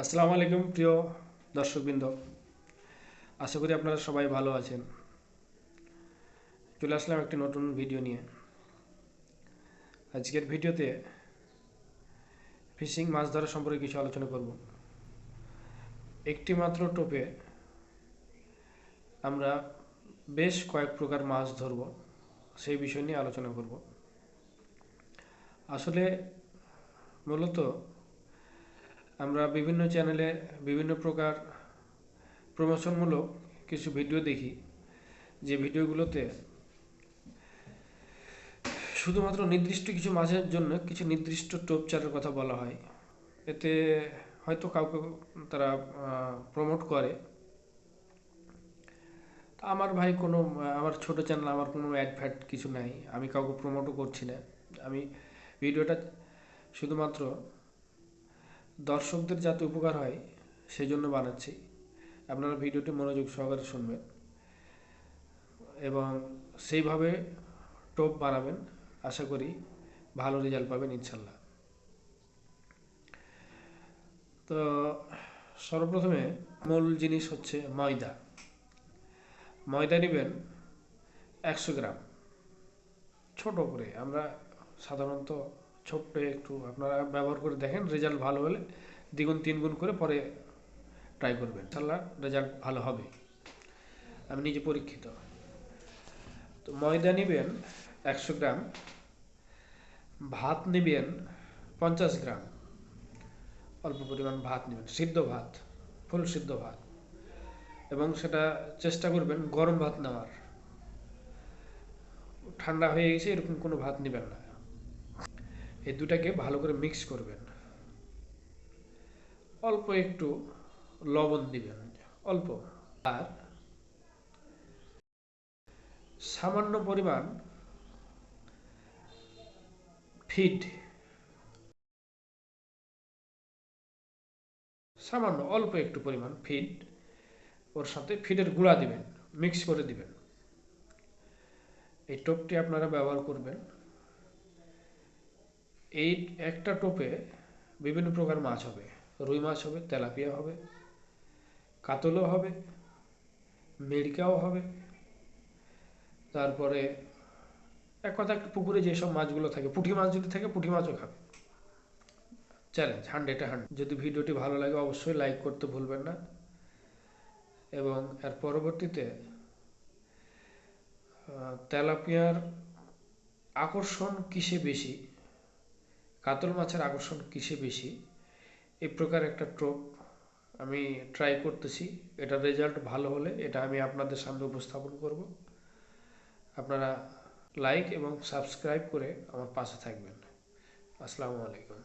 আসসালামু আলাইকুম প্রিয় দর্শকবৃন্দ। আশা করি আপনারা সবাই ভালো আছেন। চলে আসলাম একটি নতুন ভিডিও নিয়ে। আজকের ভিডিওতে ফিশিং মাছ ধরা সম্পর্কে কিছু আলোচনা করব। একটি মাত্র টোপে আমরা বেশ কয়েক প্রকার মাছ ধরব, সেই বিষয় নিয়ে আলোচনা করব। আসলে মূলত আমরা বিভিন্ন চ্যানেলে বিভিন্ন প্রকার প্রমোশনমূলক কিছু ভিডিও দেখি, যে ভিডিওগুলোতে শুধুমাত্র নির্দিষ্ট কিছু মাছের জন্য কিছু নির্দিষ্ট টোপ চারের কথা বলা হয়। এতে হয়তো কাউকে তারা প্রমোট করে। আমার ভাই কোনো আমার ছোট চ্যানেল, আমার কোনো অ্যাড ফ্যাড কিছু নাই, আমি কাউকে প্রমোটও করছি না। আমি ভিডিওটা শুধুমাত্র দর্শকদের যাতে উপকার হয় সেই জন্য বানাচ্ছি। আপনারা ভিডিওটি মনোযোগ সহকারে শুনবেন এবং সেইভাবে টোপ বানাবেন। আশা করি ভালো রেজাল্ট পাবেন ইনশাল্লাহ। তো সর্বপ্রথমে মূল জিনিস হচ্ছে ময়দা। ময়দা নেবেন 100 গ্রাম, ছোট করে। আমরা সাধারণত ছোট্ট একটু আপনারা ব্যবহার করে দেখেন, রেজাল্ট ভালো হলে দ্বিগুণ তিনগুণ করে পরে ট্রাই করবেন, ইনশাল্লাহ রেজাল্ট ভালো হবে। আমি নিজে পরীক্ষিত। তো ময়দা নেবেন 100 গ্রাম, ভাত নেবেন 50 গ্রাম, অল্প পরিমাণ ভাত নেবেন, সিদ্ধ ভাত, ফুল সিদ্ধ ভাত, এবং সেটা চেষ্টা করবেন গরম ভাত নেওয়ার। ঠান্ডা হয়ে গেছে এরকম কোনো ভাত নেবেন না। এই দুটাকে ভালো করে মিক্স করবেন। অল্প একটু লবণ দিবেন, অল্প। আর সামান্য পরিমাণ ফিড, সামান্য অল্প একটু পরিমাণ ফিড, ওর সাথে ফিডের গুঁড়া দিবেন, মিক্স করে দিবেন। এই টোপটি আপনারা ব্যবহার করবেন। এই একটা টোপে বিভিন্ন প্রকার মাছ হবে। রুই মাছ হবে, তেলাপিয়া হবে, কাতলও হবে, মিরকাও হবে। তারপরে এক কথা, একটা পুকুরে যেসব মাছগুলো থাকে, পুঁটি মাছ যদি থাকে পুঁটি মাছও খাবে। চ্যালেঞ্জ 100-100। যদি ভিডিওটি ভালো লাগে অবশ্যই লাইক করতে ভুলবেন না। এবং এর পরবর্তীতে তেলাপিয়ার আকর্ষণ কিসে বেশি, কাতল মাছের আকর্ষণ কিসে বেশি, এই প্রকার একটা টোপ আমি ট্রাই করতেছি। এটা রেজাল্ট ভালো হলে এটা আমি আপনাদের সামনে উপস্থাপন করব। আপনারা লাইক এবং সাবস্ক্রাইব করে আমার পাশে থাকবেন। আসসালামু আলাইকুম।